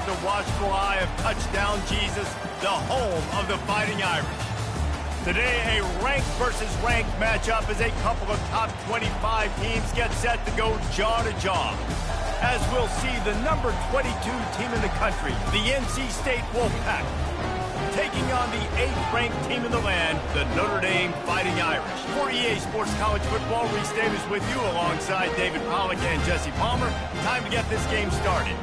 the watchful eye of Touchdown Jesus, the home of the Fighting Irish. Today, a ranked versus ranked matchup as a couple of top 25 teams get set to go jaw to jaw. As we'll see the number 22 team in the country, the NC State Wolfpack, taking on the 8th ranked team in the land, the Notre Dame Fighting Irish. For EA Sports College Football, Reese Davis with you alongside David Pollack and Jesse Palmer. Time to get this game started.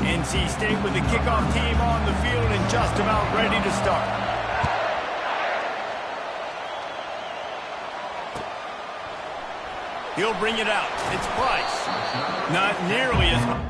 NC State with the kickoff team on the field and just about ready to start. He'll bring it out. It's Price. Not nearly as much.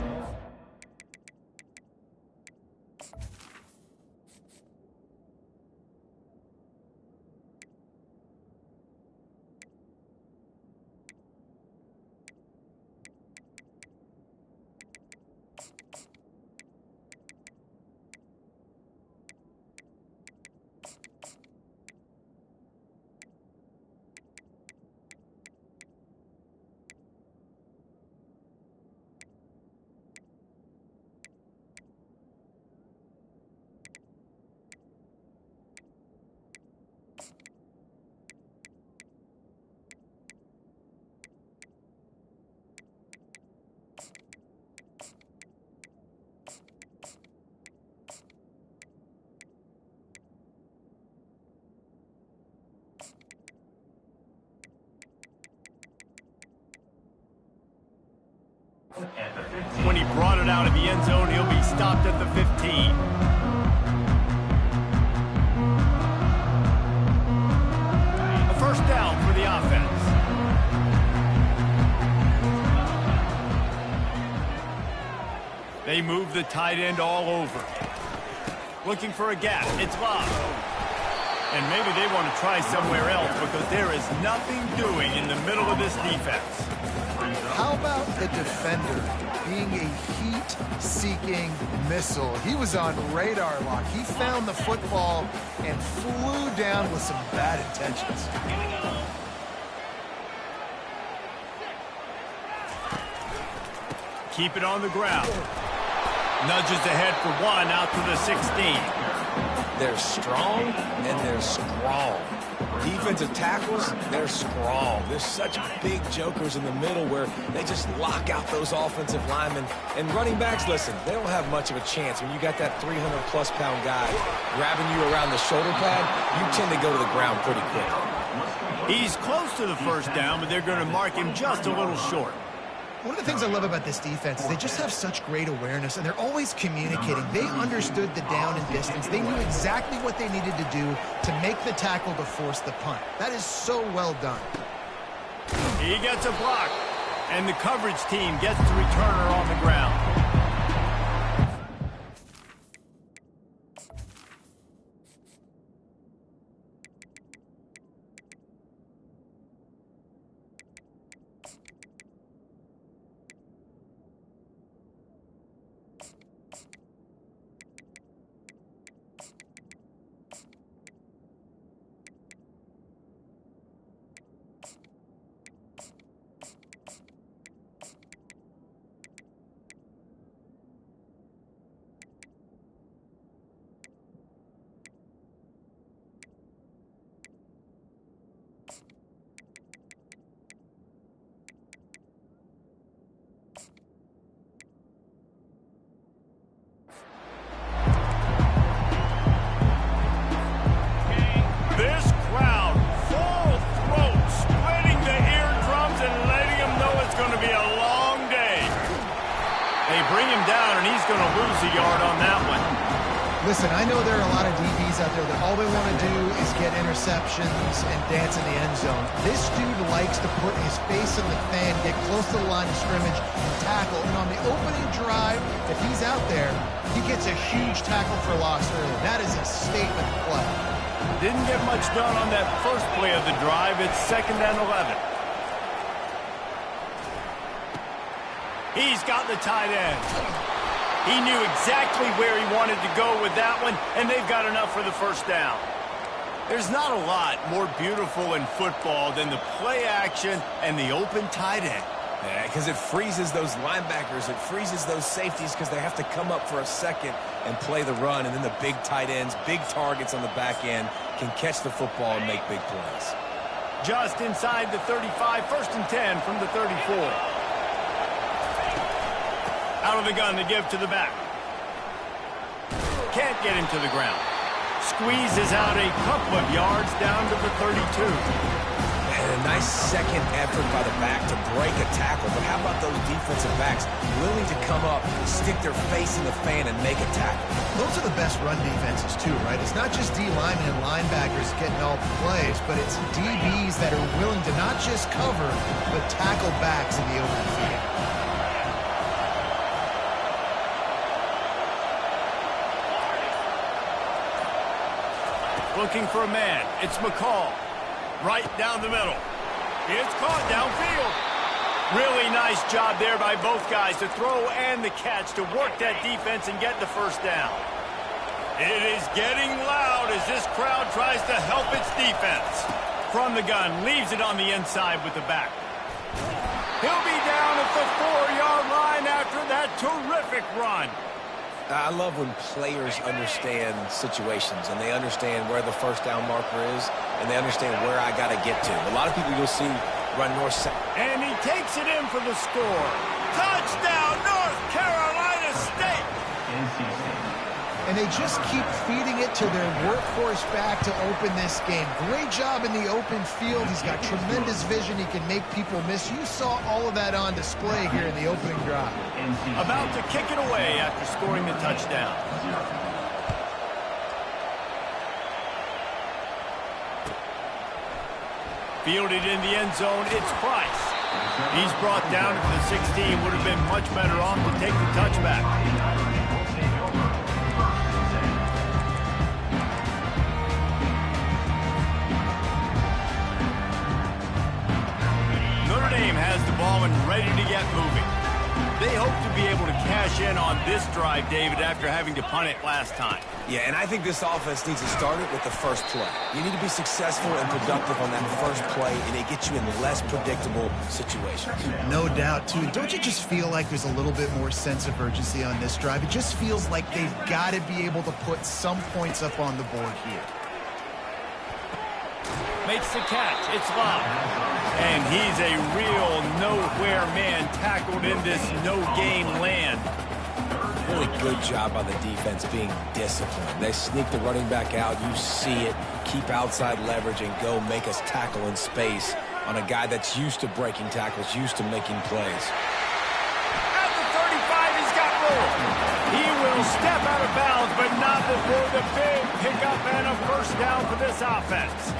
When he brought it out of the end zone, he'll be stopped at the 15. A first down for the offense. They move the tight end all over. Looking for a gap. It's Bob. And maybe they want to try somewhere else because there is nothing doing in the middle of this defense. How about the defender being a heat-seeking missile? He was on radar lock. He found the football and flew down with some bad intentions. Keep it on the ground. Nudges ahead for one out to the 16. They're strong and they're strong. Defensive tackles, they're strong. There's such big jokers in the middle where they just lock out those offensive linemen. And running backs, listen, they don't have much of a chance. When you got that 300-plus pound guy grabbing you around the shoulder pad, you tend to go to the ground pretty quick. He's close to the first down, but they're going to mark him just a little short. One of the things I love about this defense is they just have such great awareness, and they're always communicating. They understood the down and distance. They knew exactly what they needed to do to make the tackle to force the punt. That is so well done. He gets a block, and the coverage team gets the returner on the ground. Bring him down, and he's going to lose a yard on that one. Listen, I know there are a lot of DBs out there that all they want to do is get interceptions and dance in the end zone. This dude likes to put his face in the fan, get close to the line of scrimmage, and tackle. And on the opening drive, if he's out there, he gets a huge tackle for loss early. That is a statement play. Didn't get much done on that first play of the drive. It's 2nd and 11. He's got the tight end. He knew exactly where he wanted to go with that one, and they've got enough for the first down. There's not a lot more beautiful in football than the play action and the open tight end. Yeah, because it freezes those linebackers. It freezes those safeties because they have to come up for a second and play the run. And then the big tight ends, big targets on the back end can catch the football and make big plays. Just inside the 35, 1st and 10 from the 34. Out of the gun to give to the back. Can't get him to the ground. Squeezes out a couple of yards down to the 32. And a nice second effort by the back to break a tackle. But how about those defensive backs willing to come up, stick their face in the fan, and make a tackle? Those are the best run defenses, too, right? It's not just D linemen and linebackers getting all the plays, but it's DBs that are willing to not just cover, but tackle backs in the open field. Looking for a man. It's McCall. Right down the middle. It's caught downfield. Really nice job there by both guys to throw and the catch to work that defense and get the first down. It is getting loud as this crowd tries to help its defense. From the gun, leaves it on the inside with the back. He'll be down at the 4-yard line after that terrific run. I love when players understand situations and they understand where the first down marker is and they understand where I got to get to. A lot of people you'll see run north-south. And he takes it in for the score. Touchdown, North Carolina State! And they just keep feeding it to their workhorse back to open this game. Great job in the open field. He's got tremendous vision. He can make people miss. You saw all of that on display here in the opening drive. About to kick it away after scoring the touchdown. Fielded in the end zone, it's Price. He's brought down to the 16. Would have been much better off to take the touchback. Has the ball and ready to get moving. They hope to be able to cash in on this drive, David, after having to punt it last time. Yeah, and I think this offense needs to start it with the first play. You need to be successful and productive on that first play, and it gets you in less predictable situations. No doubt, too. Don't you just feel like there's a little bit more sense of urgency on this drive? It just feels like they've got to be able to put some points up on the board here. Makes the catch. It's Love. And he's a real nowhere man tackled in this no-game land. Really good job by the defense being disciplined. They sneak the running back out. You see it. Keep outside leverage and go make us tackle in space on a guy that's used to breaking tackles, used to making plays. At the 35, he's got room. He will step out of bounds, but not before the big pickup and a first down for this offense.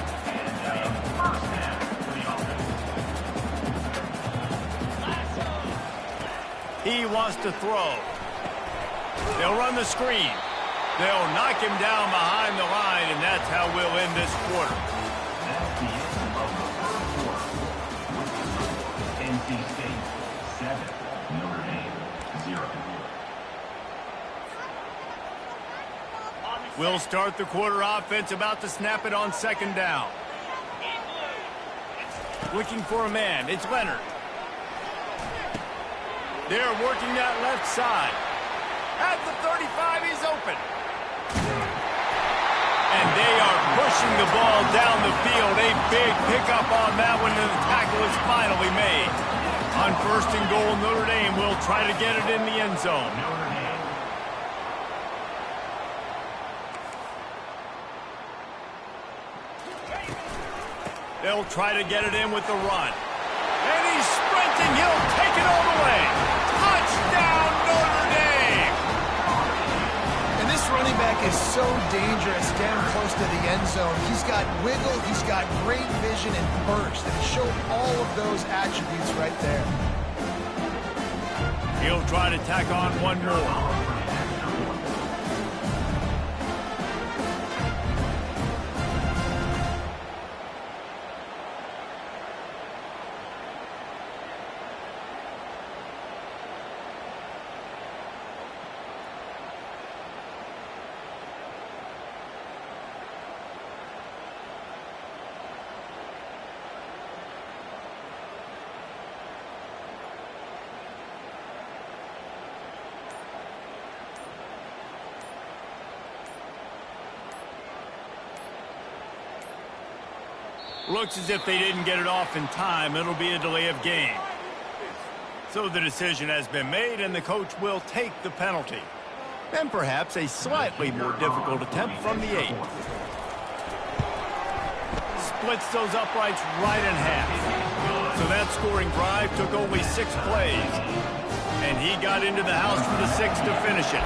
He wants to throw. They'll run the screen. They'll knock him down behind the line, and that's how we'll end this quarter. That's the end of the first quarter. NC State 7, Notre Dame 0. We'll start the quarter offense, about to snap it on second down. Looking for a man. It's Leonard. They're working that left side. At the 35, he's open. And they are pushing the ball down the field. A big pickup on that one, and the tackle is finally made. On 1st and goal, Notre Dame will try to get it in the end zone. They'll try to get it in with the run. And he's sprinting. He'll take it all the way. Touchdown, Notre Dame! And this running back is so dangerous down close to the end zone. He's got wiggle, he's got great vision and burst. And he showed all of those attributes right there. He'll try to tack on one more. Looks as if they didn't get it off in time. It'll be a delay of game. So the decision has been made, and the coach will take the penalty. And perhaps a slightly more difficult attempt from the 8. Splits those uprights right in half. So that scoring drive took only 6 plays. And he got into the house for the 6 to finish it.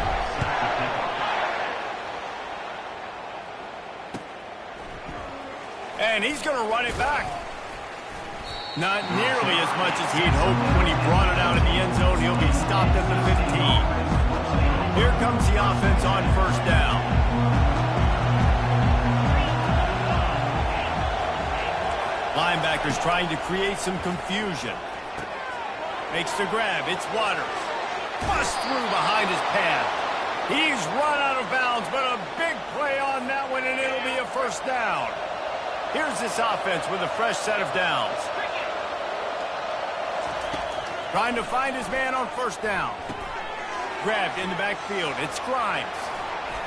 And he's going to run it back. Not nearly as much as he'd hoped when he brought it out of the end zone. He'll be stopped at the 15. Here comes the offense on first down. Linebackers trying to create some confusion. Makes the grab. It's Waters. Bust through behind his pad. He's run out of bounds, but a big play on that one, and it'll be a first down. Here's this offense with a fresh set of downs. Trying to find his man on first down. Grabbed in the backfield. It's Grimes.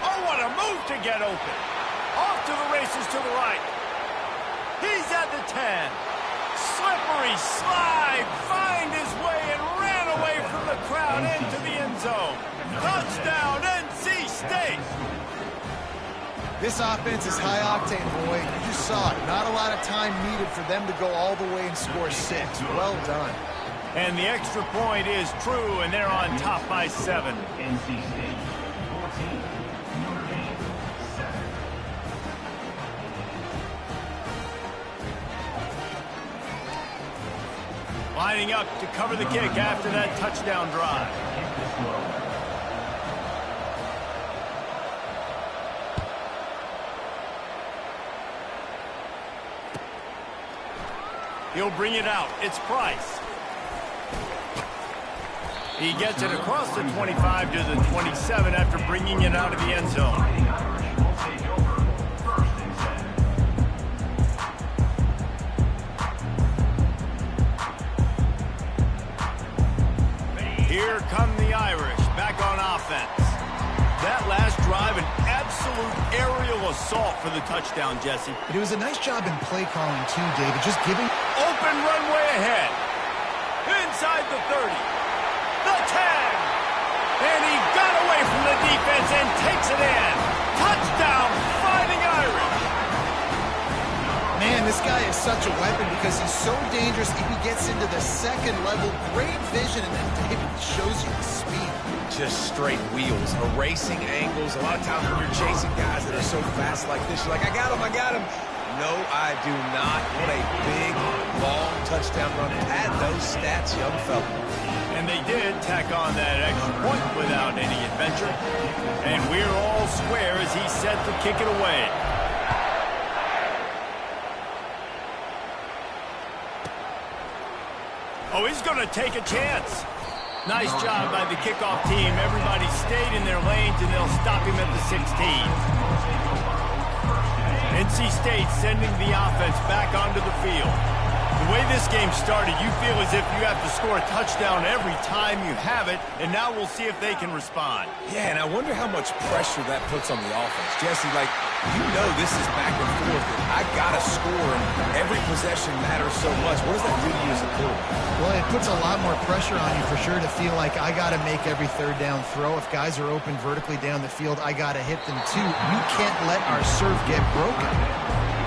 Oh, what a move to get open. Off to the races to the right. He's at the 10. Slippery slide. Find his way and ran away from the crowd into the end zone. Touchdown, NC State. This offense is high octane, boy. You just saw it. Not a lot of time needed for them to go all the way and score 6. Well done. And the extra point is true, and they're on top by 7. NC State 14, Notre Dame 7. Lining up to cover the kick after that touchdown drive. He'll bring it out. It's Price. He gets it across the 25 to the 27 after bringing it out of the end zone. Here come the Irish back on offense. That last drive, an absolute aerial assault for the touchdown, Jesse. But it was a nice job in play calling too, David. Just giving... Open runway ahead. Inside the 30. The 10. And he got away from the defense and takes it in. Touchdown, Fighting Irish. Man, this guy is such a weapon because he's so dangerous. If he gets into the second level, great vision, and then David shows you the speed. Just straight wheels, erasing angles. A lot of times when you're chasing guys that are so fast like this, you're like, I got him, I got him. No, I do not. What a big, long touchdown run. Pad those stats, young fella. And they did tack on that extra point without any adventure. And we're all square as he's set to kick it away. Oh, he's going to take a chance. Nice job by the kickoff team. Everybody stayed in their lanes, and they'll stop him at the 16. NC State sending the offense back onto the field. The way this game started, you feel as if you have to score a touchdown every time you have it, and now we'll see if they can respond. Yeah, and I wonder how much pressure that puts on the offense. Jesse, like, you know this is back and forth. I got to score, and every possession matters so much. What does that do to you as a quarterback? Well, it puts a lot more pressure on you for sure to feel like I got to make every third down throw. If guys are open vertically down the field, I got to hit them too. We can't let our serve get broken.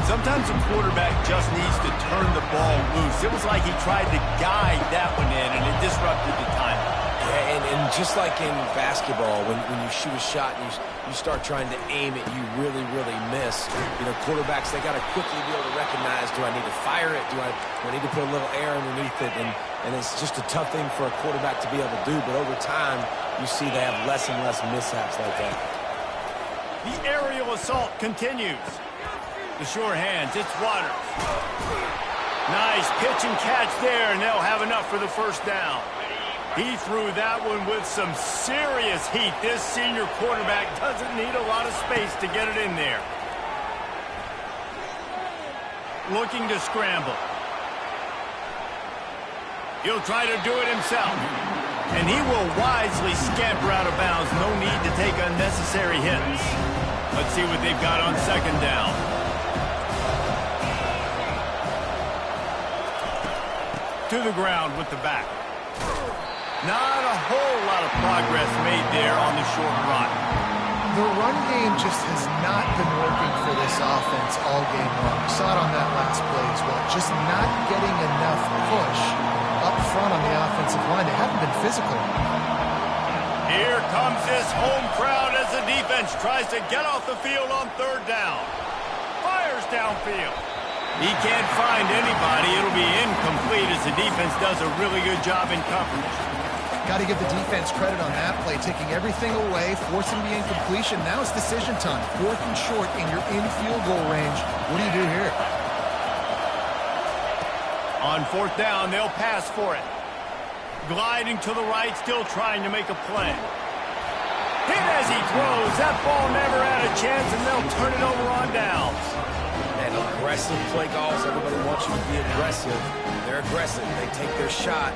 Sometimes a quarterback just needs to turn the ball loose. It was like he tried to guide that one in, and it disrupted the timing. Yeah, and just like in basketball, when you shoot a shot and you start trying to aim it, you really, really miss. You know, quarterbacks, they got to quickly be able to recognize, do I need to fire it? Do I need to put a little air underneath it? And it's just a tough thing for a quarterback to be able to do. But over time, you see they have less and less mishaps like that. The aerial assault continues. The sure hands, it's Waters. Nice pitch and catch there, and they'll have enough for the first down. He threw that one with some serious heat. This senior quarterback doesn't need a lot of space to get it in there. Looking to scramble. He'll try to do it himself. And he will wisely scamper out of bounds. No need to take unnecessary hits. Let's see what they've got on second down. To the ground with the back. Not a whole lot of progress made there on the short run. The run game just has not been working for this offense all game long. We saw it on that last play as well. Just not getting enough push up front on the offensive line. They haven't been physical. Here comes this home crowd as the defense tries to get off the field on third down. Fires downfield. He can't find anybody. It'll be incomplete as the defense does a really good job in coverage. Got to give the defense credit on that play, taking everything away, forcing the incompletion. Now it's decision time. 4th and short, and you're in field goal range. What do you do here? On 4th down, they'll pass for it. Gliding to the right, still trying to make a play. Hit as he throws. That ball never had a chance, and they'll turn it over on downs. And aggressive play calls. Everybody wants you to be aggressive. They're aggressive. They take their shot.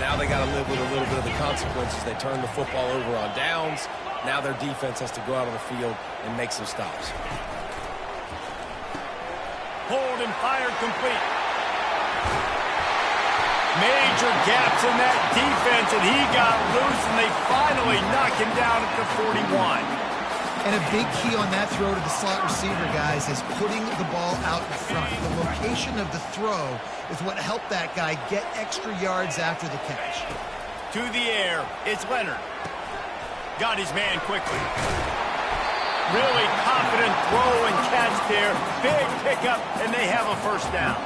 Now they got to live with a little bit of the consequences. They turn the football over on downs. Now their defense has to go out on the field and make some stops. Hold and fired complete. Major gaps in that defense, and he got loose, and they finally knock him down at the 41. And a big key on that throw to the slot receiver, guys, is putting the ball out in front. The location of the throw is what helped that guy get extra yards after the catch. To the air, it's Leonard. Got his man quickly. Really confident throw and catch there. Big pickup, and they have a first down.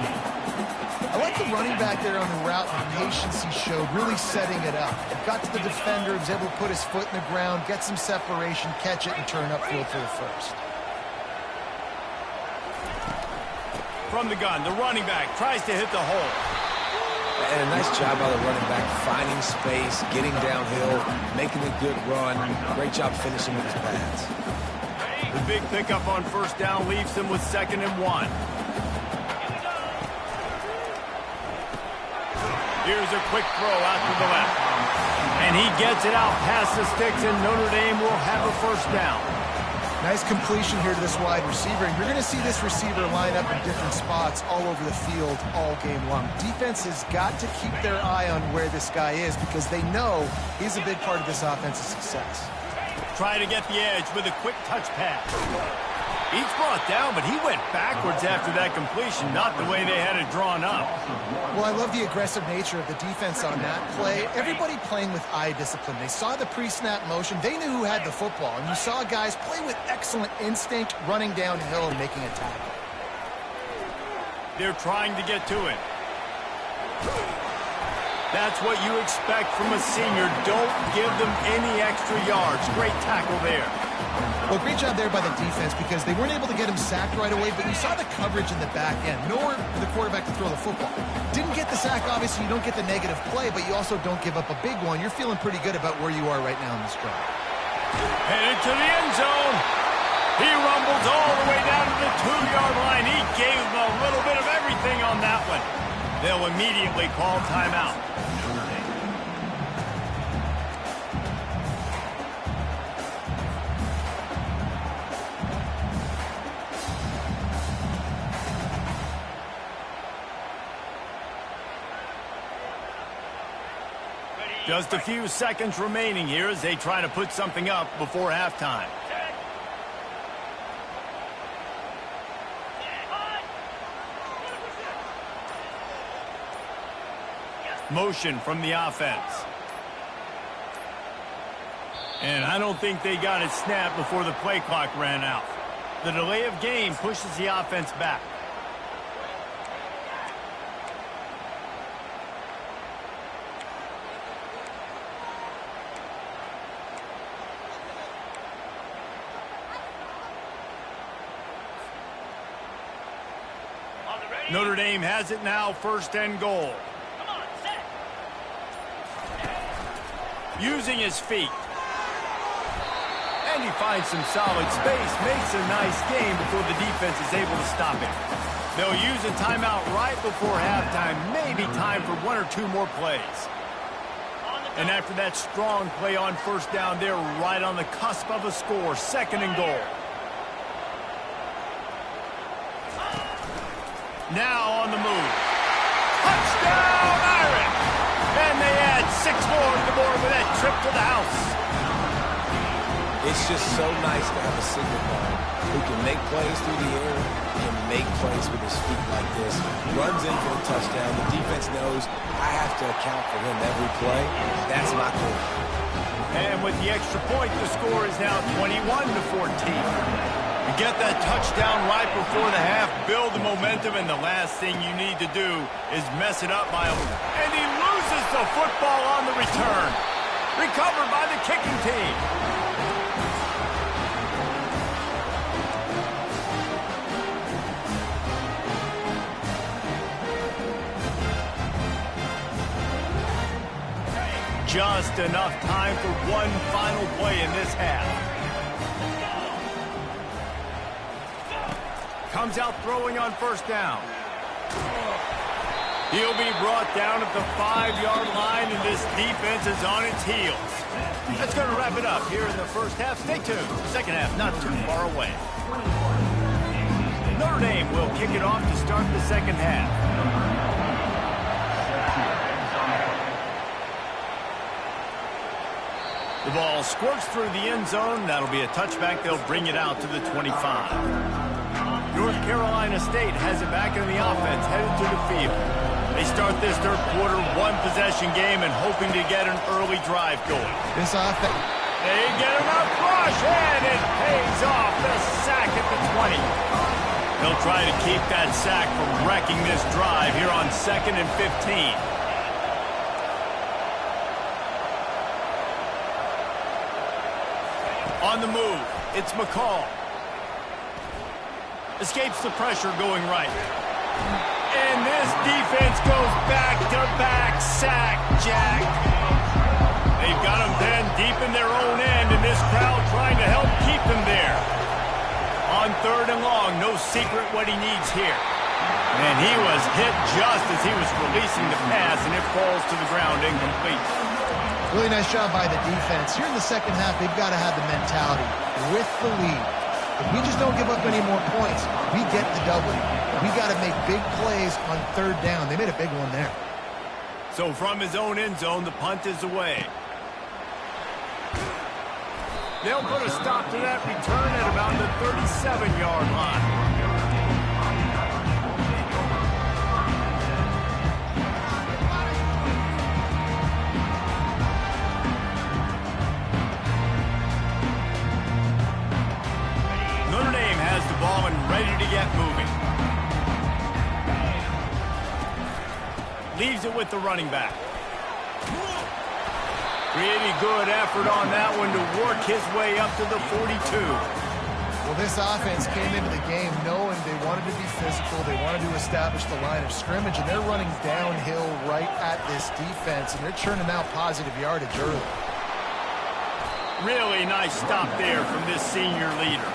I like the running back there on the route and the patience he showed, really setting it up. Got to the defender, was able to put his foot in the ground, get some separation, catch it, and turn upfield for the first. From the gun, the running back tries to hit the hole. And a nice job by the running back, finding space, getting downhill, making a good run. Great job finishing with his pads. The big pickup on first down leaves them with 2nd and 1. Here's a quick throw out to the left. And he gets it out past the sticks, and Notre Dame will have a first down. Nice completion here to this wide receiver. And you're going to see this receiver line up in different spots all over the field all game long. Defense has got to keep their eye on where this guy is because they know he's a big part of this offense's success. Try to get the edge with a quick touch pass. He's brought down, but he went backwards after that completion, not the way they had it drawn up. Well, I love the aggressive nature of the defense on that play. Everybody playing with eye discipline. They saw the pre-snap motion. They knew who had the football. And you saw guys play with excellent instinct, running downhill and making a tackle. They're trying to get to it. That's what you expect from a senior. Don't give them any extra yards. Great tackle there. Well, great job there by the defense because they weren't able to get him sacked right away, but you saw the coverage in the back end. Nowhere for the quarterback to throw the football. Didn't get the sack, obviously. You don't get the negative play, but you also don't give up a big one. You're feeling pretty good about where you are right now in this drive. Headed to the end zone. He rumbles all the way down to the 2-yard line. He gave them a little bit of everything on that one. They'll immediately call timeout. Just a few seconds remaining here as they try to put something up before halftime. Motion from the offense. And I don't think they got it snapped before the play clock ran out. The delay of game pushes the offense back. Notre Dame has it now, 1st and goal. Using his feet. And he finds some solid space, makes a nice game before the defense is able to stop it. They'll use a timeout right before halftime, maybe time for 1 or 2 more plays. And after that strong play on first down, they're right on the cusp of a score, 2nd and goal. Now on the move. Touchdown, Irish! And they add 6 more to the board with that trip to the house. It's just so nice to have a signal guard who can make plays through the air and make plays with his feet like this. Runs in for a touchdown. The defense knows I have to account for him every play. That's my goal. And with the extra point, the score is now 21-14. You get that touchdown right before the half, build the momentum, and the last thing you need to do is mess it up by him. And he loses the football on the return. Recovered by the kicking team. Just enough time for one final play in this half. Comes out throwing on first down. He'll be brought down at the 5-yard line, and this defense is on its heels. That's going to wrap it up here in the first half. Stay tuned. Second half not too far away. Notre Dame will kick it off to start the second half. The ball squirts through the end zone. That'll be a touchback. They'll bring it out to the 25. North Carolina State has it back in the offense, headed to the field. They start this third quarter one-possession game and hoping to get an early drive going. This offense. They get him out rush, and it pays off. The sack at the 20. They'll try to keep that sack from wrecking this drive here on 2nd and 15. On the move, it's McCall. Escapes the pressure going right. And this defense goes back-to-back sack, Jack. They've got them then deep in their own end, and this crowd trying to help keep them there. On 3rd and long, no secret what he needs here. And he was hit just as he was releasing the pass, and it falls to the ground incomplete. Really nice job by the defense. Here in the second half, they've got to have the mentality with the lead. If we just don't give up any more points, we get the W. We got to make big plays on 3rd down. They made a big one there. So from his own end zone, the punt is away. They'll put a stop to that return at about the 37-yard line. Ball and ready to get moving. Leaves it with the running back. Pretty good effort on that one to work his way up to the 42. Well, this offense came into the game knowing they wanted to be physical, they wanted to establish the line of scrimmage, and they're running downhill right at this defense, and they're churning out positive yardage early. Really nice stop there from this senior leader.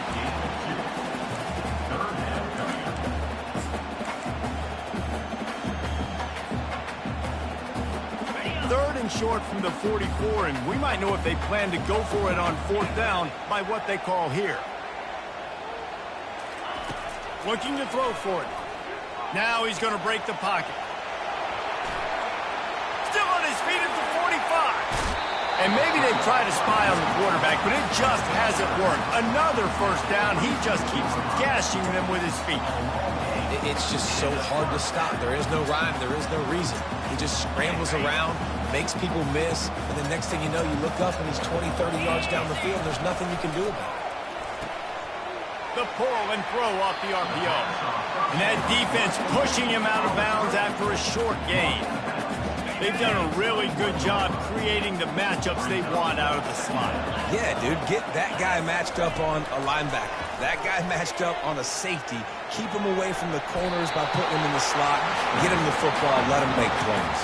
Short from the 44, and we might know if they plan to go for it on 4th down by what they call here. Looking to throw for it. Now he's going to break the pocket. Still on his feet at the 45. And maybe they try to spy on the quarterback, but it just hasn't worked. Another first down. He just keeps gashing them with his feet. It's just so hard to stop. There is no rhyme. There is no reason. He just scrambles around, makes people miss, and the next thing you know, you look up and he's 20, 30 yards down the field, and there's nothing you can do about it. The pull and throw off the RPO. And that defense pushing him out of bounds after a short gain. They've done a really good job creating the matchups they want out of the slot. Yeah, dude, get that guy matched up on a linebacker. That guy matched up on a safety. Keep him away from the corners by putting him in the slot. Get him the football. Let him make plays.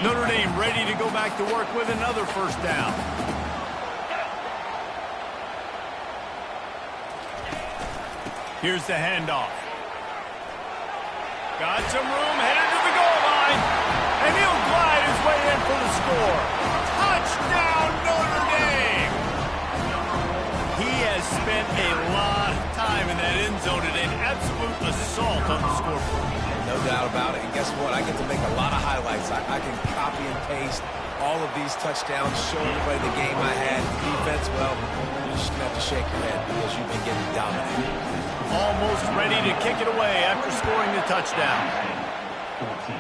Notre Dame ready to go back to work with another first down. Here's the handoff. Got some room, headed to the goal line. And he'll glide his way in for the score. Touchdown, Notre Dame! He has spent a lot of time in that end zone today. No doubt about it. And guess what? I get to make a lot of highlights. I can copy and paste all of these touchdowns, show everybody the game I had. The defense, well, you're just going to have to shake your head because you've been getting dominated. Almost ready to kick it away after scoring the touchdown. 14.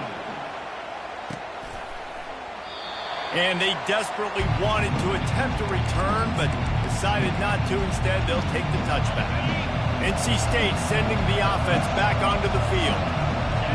And they desperately wanted to attempt a return, but decided not to. Instead, they'll take the touchback. NC State sending the offense back onto the field.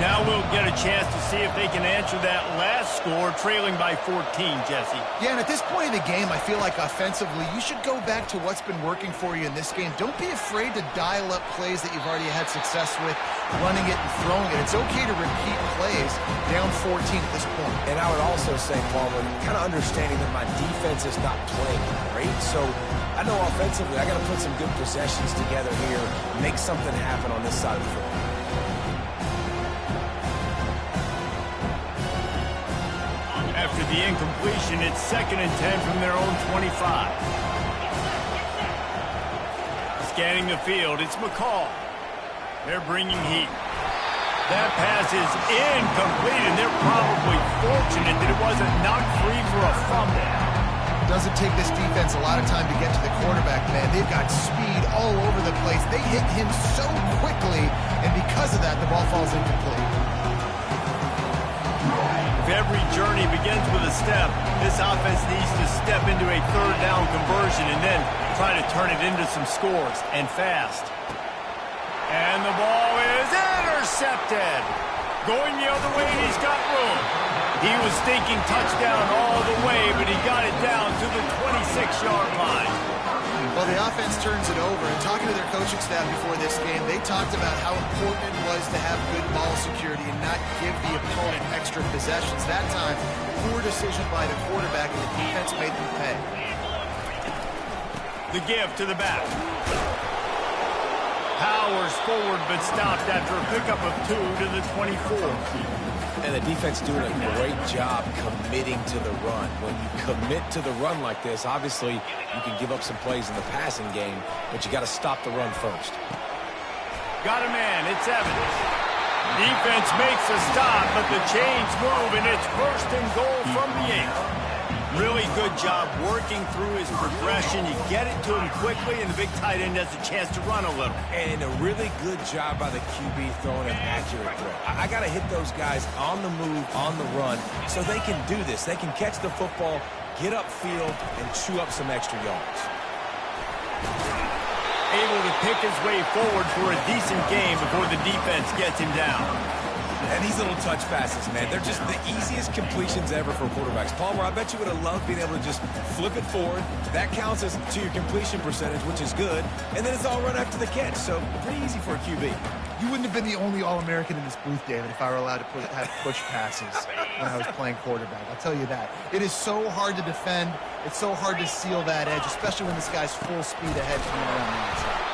Now we'll get a chance to see if they can answer that last score, trailing by 14, Jesse. Yeah, and at this point in the game, I feel like offensively, you should go back to what's been working for you in this game. Don't be afraid to dial up plays that you've already had success with, running it and throwing it. It's okay to repeat plays down 14 at this point. And I would also say, Palmer, kind of understanding that my defense is not playing great, so I know offensively I got to put some good possessions together here, make something happen on this side of the field. After the incompletion, it's 2nd and 10 from their own 25. Scanning the field, it's McCall. They're bringing heat. That pass is incomplete, and they're probably fortunate that it wasn't knocked free for a fumble. Doesn't take this defense a lot of time to get to the quarterback, man. They've got speed all over the place. They hit him so quickly, and because of that, the ball falls incomplete. If every journey begins with a step, this offense needs to step into a 3rd down conversion and then try to turn it into some scores, and fast. And the ball is intercepted. Going the other way, and he's got room. He was thinking touchdown all the way, but he got it down to the 26-yard line. Well, the offense turns it over, and talking to their coaching staff before this game, they talked about how important it was to have good ball security and not give the opponent extra possessions. That time, poor decision by the quarterback, and the defense made them pay. The give to the back. Powers forward, but stopped after a pickup of 2 to the 24. And the defense doing a great job committing to the run. When you commit to the run like this, obviously you can give up some plays in the passing game, but you got to stop the run first. Got a man, it's Evans. Defense makes a stop, but the chains move, and it's 1st and goal from the 8. Really good job working through his progression. You get it to him quickly, and the big tight end has a chance to run a little. And a really good job by the QB throwing an accurate throw. I got to hit those guys on the move, on the run, so they can do this. They can catch the football, get upfield, and chew up some extra yards. Able to pick his way forward for a decent game before the defense gets him down. And these little touch passes, man, they're just the easiest completions ever for quarterbacks. Palmer, I bet you would have loved being able to just flip it forward. That counts as to your completion percentage, which is good. And then it's all run after the catch, so pretty easy for a QB. You wouldn't have been the only All-American in this booth, David, if I were allowed to have push passes when I was playing quarterback. I'll tell you that. It is so hard to defend. It's so hard to seal that edge, especially when this guy's full speed ahead coming around the outside.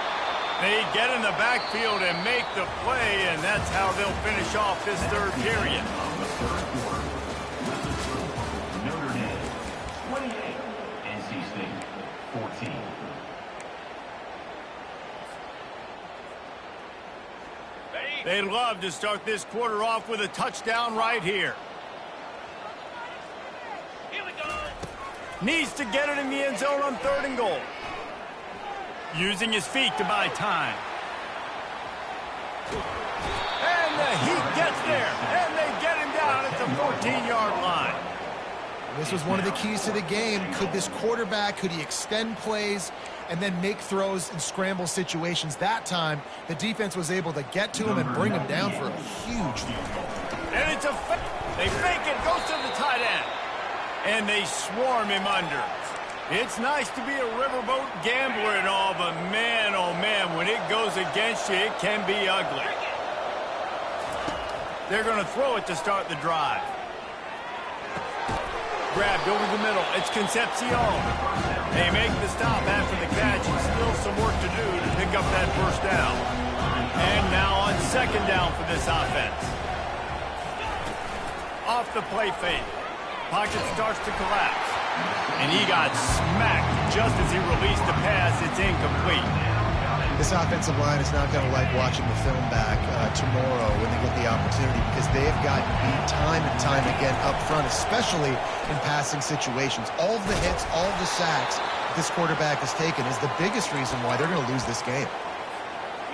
They get in the backfield and make the play, and that's how they'll finish off this 3rd period. On the 3rd quarter, Notre Dame 28, NC State 14. They'd love to start this quarter off with a touchdown right here. Here we go. Needs to get it in the end zone on 3rd and goal. Using his feet to buy time. And the Heat gets there, and they get him down at the 14-yard line. This was one of the keys to the game. Could this quarterback, could he extend plays and then make throws in scramble situations? That time, the defense was able to get to him and bring him down for a huge lead. And it's a fake. They fake it, goes to the tight end. And they swarm him under. It's nice to be a riverboat gambler and all, but man, oh man, when it goes against you, it can be ugly. They're going to throw it to start the drive. Grabbed over the middle. It's Concepcion. They make the stop after the catch, and still some work to do to pick up that 1st down. And now on 2nd down for this offense. Off the play fake. Pocket starts to collapse. And he got smacked just as he released the pass. It's incomplete. This offensive line is not going to like watching the film back tomorrow when they get the opportunity, because they have gotten beat time and time again up front, especially in passing situations. All of the hits, all of the sacks this quarterback has taken is the biggest reason why they're going to lose this game.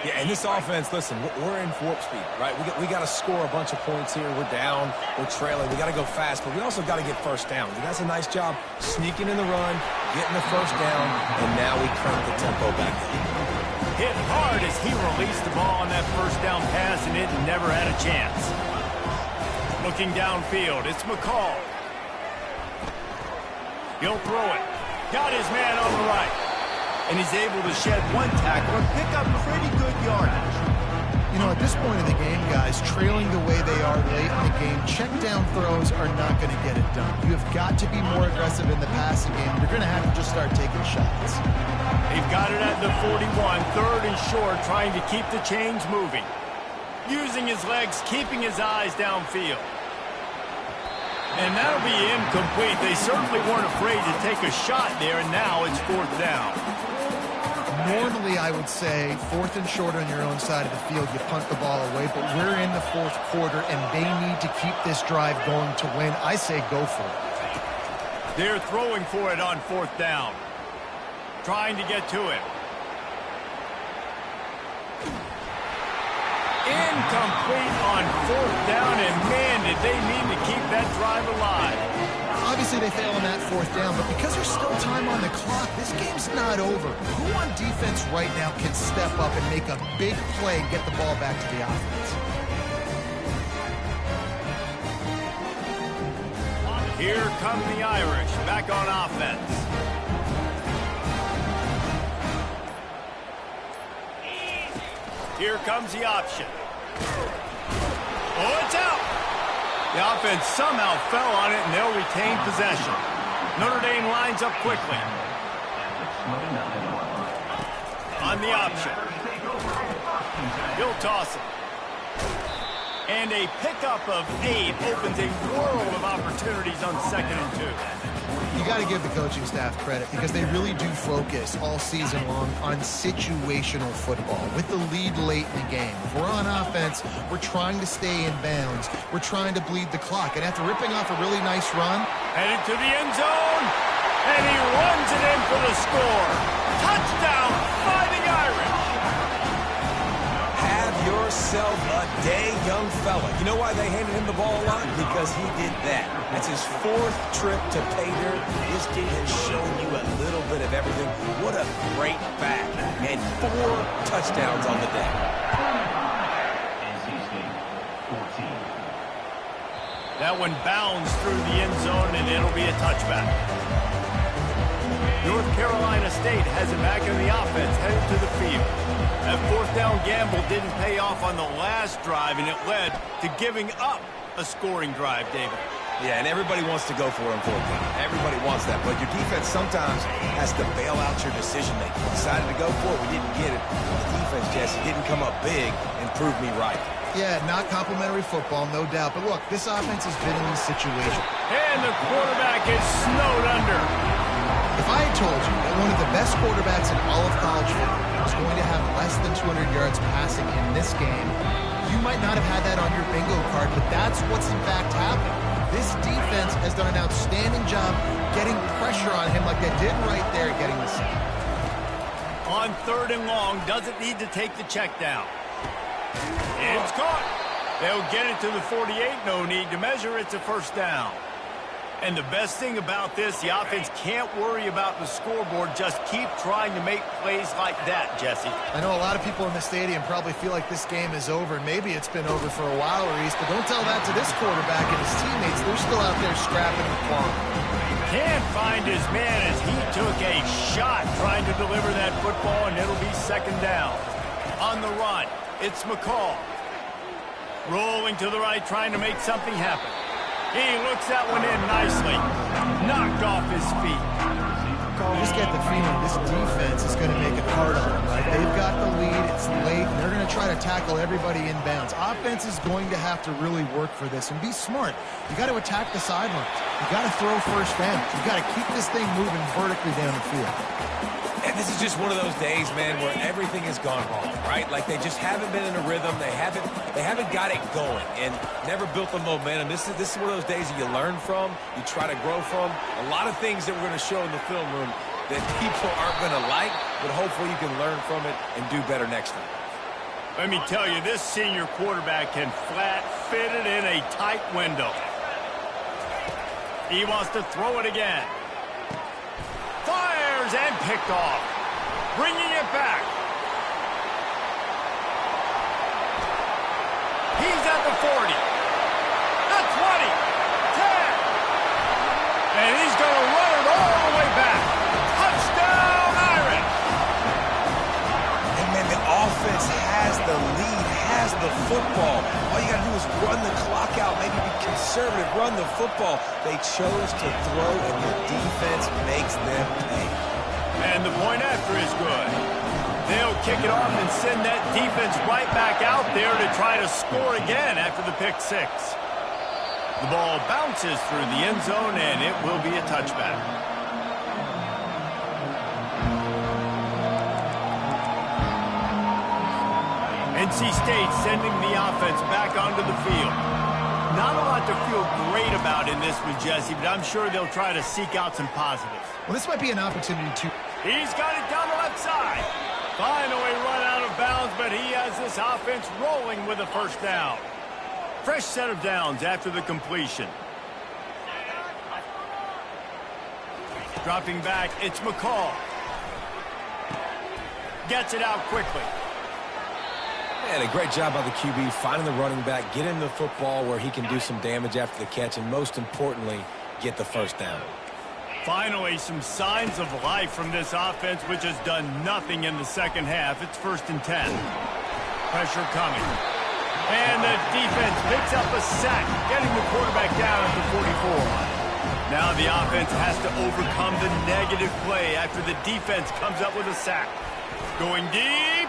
Yeah, and this offense, listen, we're in warp speed, right? We got to score a bunch of points here. We're down. We're trailing. We got to go fast, but we also got to get first down. The guys a nice job sneaking in the run, getting the first down, and now we crank the tempo back up. Hit hard as he released the ball on that first down pass, and it never had a chance. Looking downfield, it's McCall. He'll throw it. Got his man on the right. And he's able to shed one tackle and pick up pretty good yardage. You know, at this point in the game, guys, trailing the way they are late in the game, check down throws are not going to get it done. You have got to be more aggressive in the passing game. You're going to have to just start taking shots. They've got it at the 41, third and short, trying to keep the chains moving. Using his legs, keeping his eyes downfield. And that'll be incomplete. They certainly weren't afraid to take a shot there, and now it's fourth down. Normally, I would say fourth and short on your own side of the field, you punt the ball away, but we're in the fourth quarter, and they need to keep this drive going to win. I say go for it. They're throwing for it on fourth down. Trying to get to him. Incomplete on fourth down, and man, did they mean to keep that drive alive. Obviously, they fail on that fourth down, but because there's still time on the clock, this game's not over. Who on defense right now can step up and make a big play and get the ball back to the offense? Here come the Irish, back on offense. Here comes the option. Oh, it's out. The offense somehow fell on it, and they'll retain possession. Notre Dame lines up quickly. On the option. He'll toss it. And a pickup of 8 opens a world of opportunities on 2nd and 2. You got to give the coaching staff credit, because they really do focus all season long on situational football with the lead late in the game. If we're on offense, we're trying to stay in bounds. We're trying to bleed the clock. And after ripping off a really nice run, headed to the end zone, and he runs it in for the score. Touchdown, Fighting Irish. Have yourself a day, young fella. You know why they handed him the ball a lot? Because he did that. That's his 4th trip to pay dirt. This kid has shown you a little bit of everything. What a great back. And 4 touchdowns on the day. That one bounds through the end zone, and it'll be a touchback. North Carolina State has it back in the offense, headed to the field. That fourth down gamble didn't pay off on the last drive, and it led to giving up a scoring drive, David. Yeah, and everybody wants to go for it on fourth down. Everybody wants that, but your defense sometimes has to bail out your decision-making. Decided to go for it, we didn't get it. The defense, Jesse, didn't come up big and prove me right. yeah, not complimentary football, no doubt. But look, this offense has been in these situations. And the quarterback is snowed under. If I had told you that one of the best quarterbacks in all of college football was going to have less than 200 yards passing in this game, you might not have had that on your bingo card, but that's what's in fact happened. This defense has done an outstanding job getting pressure on him like they did right there, getting the sack. On 3rd and long, doesn't need to take the check down. It's caught. They'll get it to the 48, no need to measure, it's a first down. And the best thing about this, the offense can't worry about the scoreboard. Just keep trying to make plays like that, Jesse. I know a lot of people in the stadium probably feel like this game is over, and maybe it's been over for a while, Reese, but don't tell that to this quarterback and his teammates. They're still out there scrapping and clawing. Can't find his man as he took a shot trying to deliver that football, and it'll be 2nd down. On the run, it's McCall. Rolling to the right, trying to make something happen. He looks that one in nicely. Knocked off his feet. You just get the feeling this defense is going to make it hard on them, right? They've got the lead, it's late, and they're going to try to tackle everybody in bounds. Offense is going to have to really work for this and be smart. You got to attack the sidelines. You got to throw first down. You got to keep this thing moving vertically down the field. And this is just one of those days, man, where everything has gone wrong, right? Like they just haven't been in a rhythm. They haven't got it going and never built the momentum. This is one of those days that you learn from, you try to grow from. A lot of things that we're going to show in the film room that people aren't going to like, but hopefully you can learn from it and do better next time. Let me tell you, this senior quarterback can flat fit it in a tight window. He wants to throw it again. Fires and picked off. Bringing it back. He's at the 40. The 20. 10. And he's going to run it all the way back. Touchdown, Irish. And, man, the offense has the lead, has the football. All you got to do is run the clock out, maybe be conservative, run the football. They chose to throw, and the defense makes them pay. And the point after is good. They'll kick it off and send that defense right back out there to try to score again after the pick six. The ball bounces through the end zone, and it will be a touchback. NC State sending the offense back onto the field. Not a lot to feel great about in this one, Jesse, but I'm sure they'll try to seek out some positives. Well, this might be an opportunity to... He's got it down the left side. Finally run out of bounds, but he has this offense rolling with a first down. Fresh set of downs after the completion. Dropping back, it's McCall. Gets it out quickly. And a great job by the QB finding the running back, get him the football where he can do some damage after the catch, and most importantly, get the first down. Finally, some signs of life from this offense, which has done nothing in the second half. It's 1st and 10. Pressure coming. And the defense picks up a sack, getting the quarterback down at the 44. Now the offense has to overcome the negative play after the defense comes up with a sack. Going deep.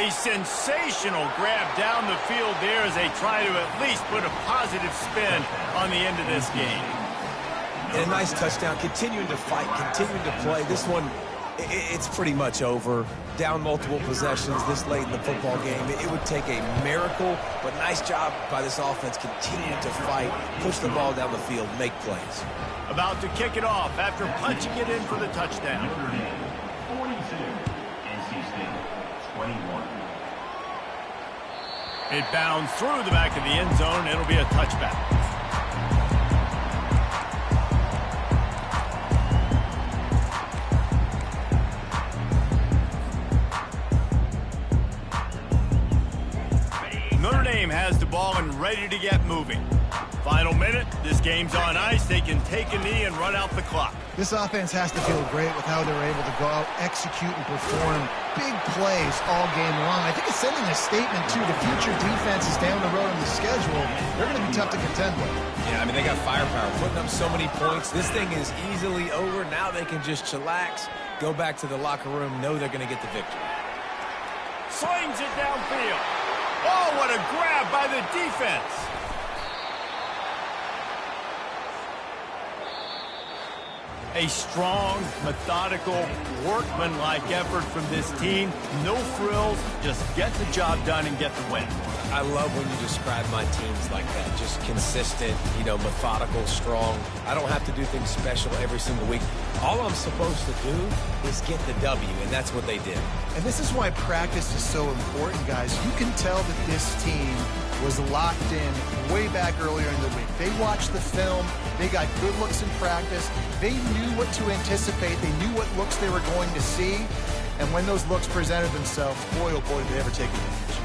A sensational grab down the field there as they try to at least put a positive spin on the end of this game. And a nice touchdown, continuing to fight, continuing to play. This one, it's pretty much over. Down multiple possessions this late in the football game. It would take a miracle, but nice job by this offense continuing to fight, push the ball down the field, make plays. About to kick it off after punching it in for the touchdown. 42, NC State, 21. It bounds through the back of the end zone. It'll be a touchback. Notre Dame has the ball and ready to get moving. Final minute, this game's on ice. They can take a knee and run out the clock. This offense has to feel great with how they're able to go out, execute, and perform big plays all game long. I think it's sending a statement to the future defenses down the road in the schedule. They're going to be tough to contend with. Yeah, I mean, they got firepower, putting up so many points. This thing is easily over. Now they can just chillax, go back to the locker room, know they're going to get the victory. Slings it downfield. Oh, what a grab by the defense. A strong, methodical, workmanlike effort from this team. No frills, just get the job done and get the win. I love when you describe my teams like that. Just consistent, methodical, strong. I don't have to do things special every single week. All I'm supposed to do is get the W, and that's what they did. And this is why practice is so important, guys. You can tell that this team was locked in way back earlier in the week. They watched the film. They got good looks in practice. They knew what to anticipate. They knew what looks they were going to see. And when those looks presented themselves, boy, oh boy, did they ever take advantage.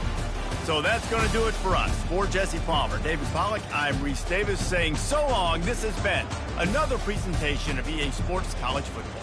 So that's going to do it for us. For Jesse Palmer, David Pollack, I'm Reese Davis saying so long. This has been another presentation of EA Sports College Football.